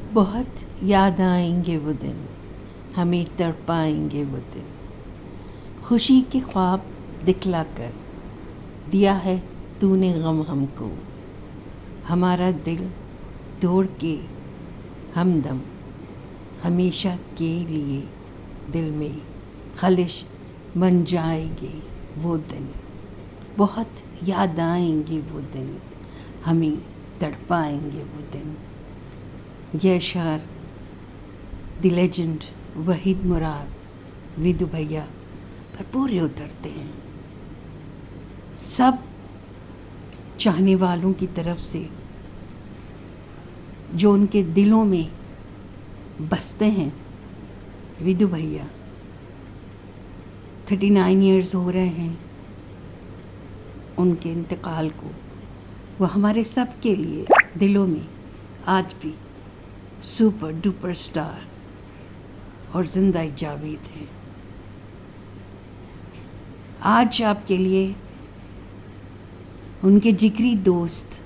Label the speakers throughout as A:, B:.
A: बहुत याद आएंगे वो दिन, हमें तड़पाएंगे वो दिन। खुशी के ख्वाब दिखलाकर दिया है तूने गम हमको, हमारा दिल तोड़ के हमदम हमेशा के लिए दिल में खलिश बन जाएंगे वो दिन। बहुत याद आएंगे वो दिन, हमें तड़पाएंगे वो दिन। यह अशार द लेजेंड वहीद मुराद विदु भैया पर पूरे उतरते हैं। सब चाहने वालों की तरफ से जो उनके दिलों में बसते हैं। विदु भैया 39 इयर्स हो रहे हैं उनके इंतकाल को। वो हमारे सब के लिए दिलों में आज भी सुपर डुपर स्टार और जिंदा जावेद हैं। आज आपके लिए उनके जिगरी दोस्त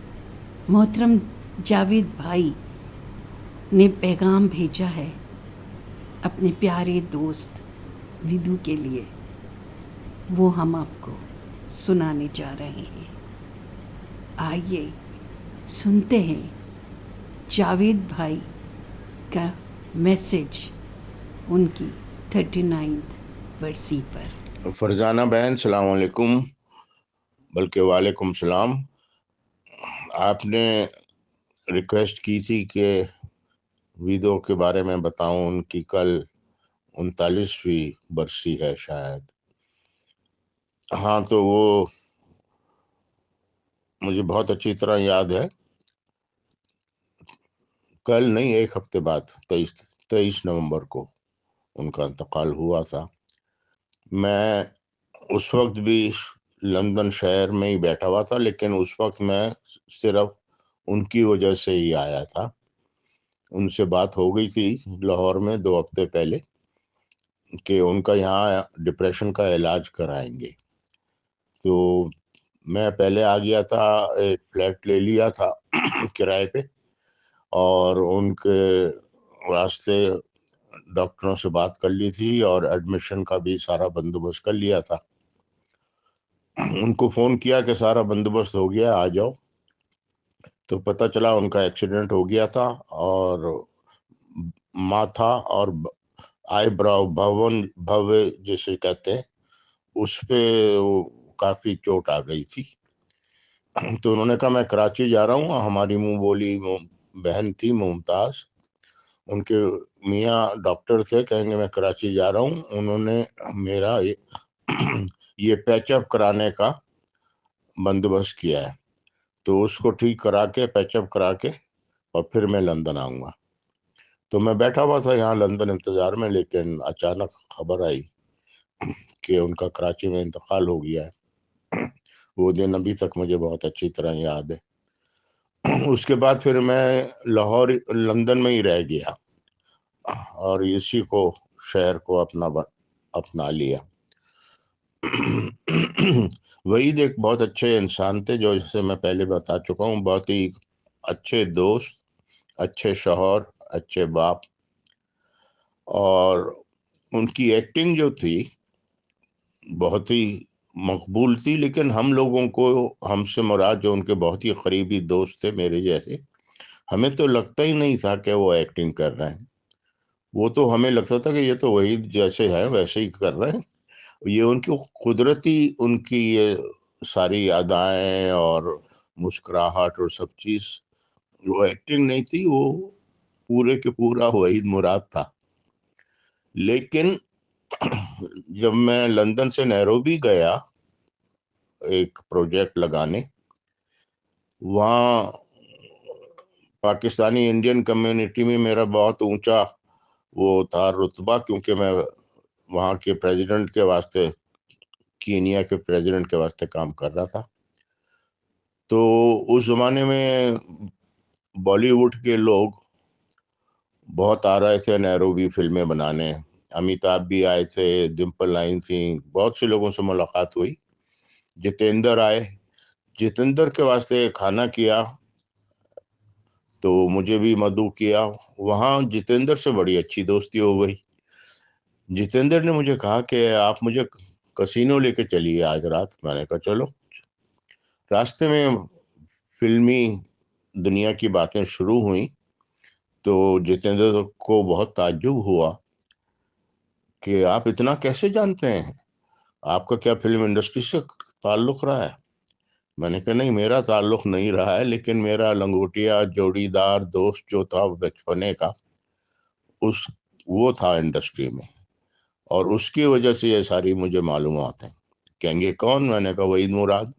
A: मोहतरम जावेद भाई ने पैगाम भेजा है अपने प्यारे दोस्त विदु के लिए। वो हम आपको सुनाने जा रहे हैं। आइए सुनते हैं जावेद भाई का मैसेज उनकी 39th बरसी पर।
B: फरजाना बहन सलाम अलैकुम, बल्कि वालेकुम सलाम। आपने रिक्वेस्ट की थी कि विदो के बारे में बताऊं। उनकी कल 39वीं बरसी है शायद। हाँ, तो वो मुझे बहुत अच्छी तरह याद है। कल नहीं, एक हफ्ते बाद 23 नवंबर को उनका इंतकाल हुआ था। मैं उस वक्त भी लंदन शहर में ही बैठा हुआ था, लेकिन उस वक्त मैं सिर्फ उनकी वजह से ही आया था। उनसे बात हो गई थी लाहौर में 2 हफ्ते पहले कि उनका यहाँ डिप्रेशन का इलाज कराएंगे। तो मैं पहले आ गया था, एक फ्लैट ले लिया था किराए पे, और उनके वास्ते डॉक्टरों से बात कर ली थी और एडमिशन का भी सारा बंदोबस्त कर लिया था। उनको फ़ोन किया कि सारा बंदोबस्त हो गया, आ जाओ। तो पता चला उनका एक्सीडेंट हो गया था और माथा और आईब्राउ भव जिसे कहते हैं, उस पे वो काफ़ी चोट आ गई थी। तो उन्होंने कहा मैं कराची जा रहा हूँ। हमारी मुंह बोली बहन थी मुमताज़, उनके मियाँ डॉक्टर थे, कहेंगे मैं कराची जा रहा हूँ। उन्होंने मेरा ये पैचअप कराने का बंदोबस्त किया है, तो उसको ठीक करा के पैचअप करा के और फिर मैं लंदन आऊँगा। तो मैं बैठा हुआ था यहाँ लंदन इंतज़ार में, लेकिन अचानक खबर आई कि उनका कराची में इंतकाल हो गया है। वो दिन अभी तक मुझे बहुत अच्छी तरह याद है। उसके बाद फिर मैं लाहौर लंदन में ही रह गया और इसी को शहर को अपना लिया। वहीद एक बहुत अच्छे इंसान थे, जो जैसे मैं पहले बता चुका हूँ, बहुत ही अच्छे दोस्त, अच्छे शौहर, अच्छे बाप। और उनकी एक्टिंग जो थी बहुत ही मकबूल थी, लेकिन हम लोगों को, हमसे मुराद जो उनके बहुत ही करीबी दोस्त थे मेरे जैसे, हमें तो लगता ही नहीं था कि वो एक्टिंग कर रहे हैं। वो तो हमें लगता था कि ये तो वही जैसे है वैसे ही कर रहे हैं। ये उनकी कुदरती, उनकी ये सारी अदाएं और मुस्कुराहट और सब चीज़, वो एक्टिंग नहीं थी, वो पूरे के पूरा वहीद मुराद था। लेकिन जब मैं लंदन से नैरोबी गया एक प्रोजेक्ट लगाने, वहाँ पाकिस्तानी इंडियन कम्युनिटी में मेरा बहुत ऊंचा वो था रुतबा, क्योंकि मैं वहाँ के प्रेसिडेंट के वास्ते, कीनिया के प्रेसिडेंट के वास्ते काम कर रहा था। तो उस ज़माने में बॉलीवुड के लोग बहुत आ रहे थे नैरोबी फिल्में बनाने। अमिताभ भी आए थे, डिम्पल आई थी, बहुत से लोगों से मुलाकात हुई। जितेंद्र आए, जितेंद्र के वास्ते खाना किया तो मुझे भी मदऊ किया। वहाँ जितेंद्र से बड़ी अच्छी दोस्ती हो गई। जितेंद्र ने मुझे कहा कि आप मुझे कसिनो लेके चलिए आज रात। मैंने कहा चलो। रास्ते में फिल्मी दुनिया की बातें शुरू हुई तो जितेंद्र को बहुत ताज्जुब हुआ कि आप इतना कैसे जानते हैं, आपका क्या फिल्म इंडस्ट्री से ताल्लुक रहा है? मैंने कहा नहीं, मेरा ताल्लुक नहीं रहा है, लेकिन मेरा लंगोटिया जोड़ीदार दोस्त जो था बचपने का, उस वो था इंडस्ट्री में, और उसकी वजह से ये सारी मुझे मालूमात हैं। कहेंगे कौन? मैंने कहा वहीद मुराद।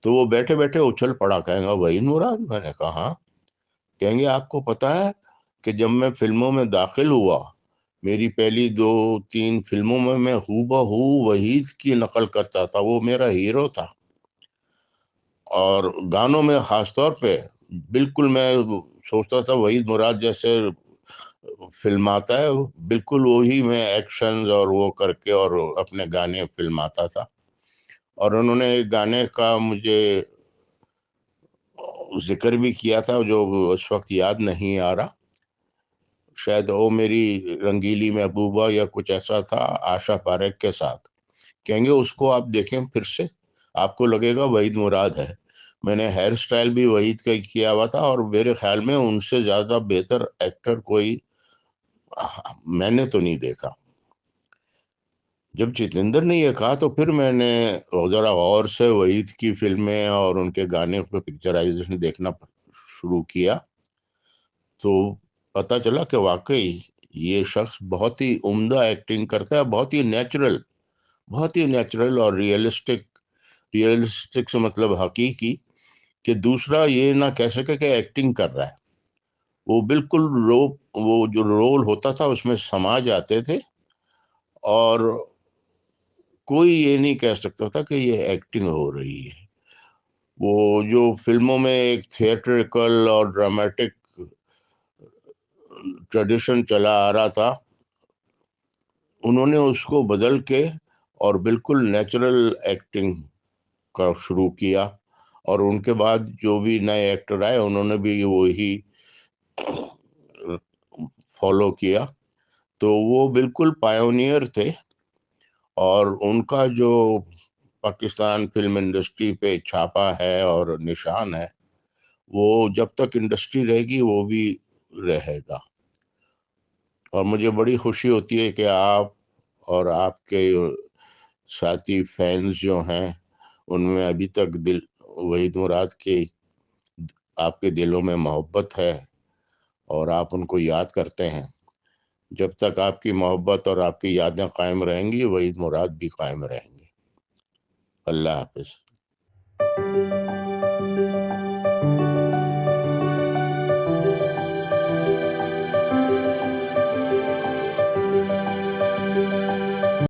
B: तो वो बैठे बैठे उछल पड़ा, कहेंगे वहीद मुराद? मैंने कहा हाँ। कहेंगे आपको पता है कि जब मैं फिल्मों में दाखिल हुआ, मेरी पहली 2-3 फिल्मों में मैं हूबहू वहीद की नकल करता था, वो मेरा हीरो था। और गानों में खास तौर पे बिल्कुल मैं सोचता था वहीद मुराद जैसे फिल्माता है, बिल्कुल वही मैं एक्शंस और वो करके और अपने गाने फिल्माता था। और उन्होंने एक गाने का मुझे जिक्र भी किया था जो उस वक्त याद नहीं आ रहा, शायद ओ मेरी रंगीली महबूबा या कुछ ऐसा था, आशा पारेख के साथ। कहेंगे उसको आप देखें फिर से, आपको लगेगा वहीद मुराद है। मैंने हेयर स्टाइल भी वहीद का ही किया हुआ था, और मेरे ख्याल में उनसे ज़्यादा बेहतर एक्टर कोई मैंने तो नहीं देखा। जब जितेंद्र ने ये कहा तो फिर मैंने ज़रा गौर से वहीद की फिल्में और उनके गाने को पिक्चराइजेशन देखना शुरू किया, तो पता चला कि वाकई ये शख्स बहुत ही उम्दा एक्टिंग करता है, बहुत ही नेचुरल और रियलिस्टिक। रियलिस्टिक से मतलब हकीकी, कि दूसरा ये ना कह सके कि एक्टिंग कर रहा है। वो बिल्कुल वो जो रोल होता था उसमें समा जाते थे, और कोई ये नहीं कह सकता था कि ये एक्टिंग हो रही है। वो जो फिल्मों में एक थिएट्रिकल और ड्रामेटिक ट्रेडिशन चला आ रहा था, उन्होंने उसको बदल के और बिल्कुल नेचुरल एक्टिंग का शुरू किया। और उनके बाद जो भी नए एक्टर आए उन्होंने भी वही फॉलो किया। तो वो बिल्कुल पायोनियर थे, और उनका जो पाकिस्तान फिल्म इंडस्ट्री पे छापा है और निशान है, वो जब तक इंडस्ट्री रहेगी वो भी रहेगा। और मुझे बड़ी खुशी होती है कि आप और आपके साथी फैंस जो हैं, उनमें अभी तक दिल वहीद मुराद की आपके दिलों में मोहब्बत है, और आप उनको याद करते हैं। जब तक आपकी मोहब्बत और आपकी यादें कायम रहेंगी, वहीद मुराद भी कायम रहेंगे। अल्लाह हाफ़िज़।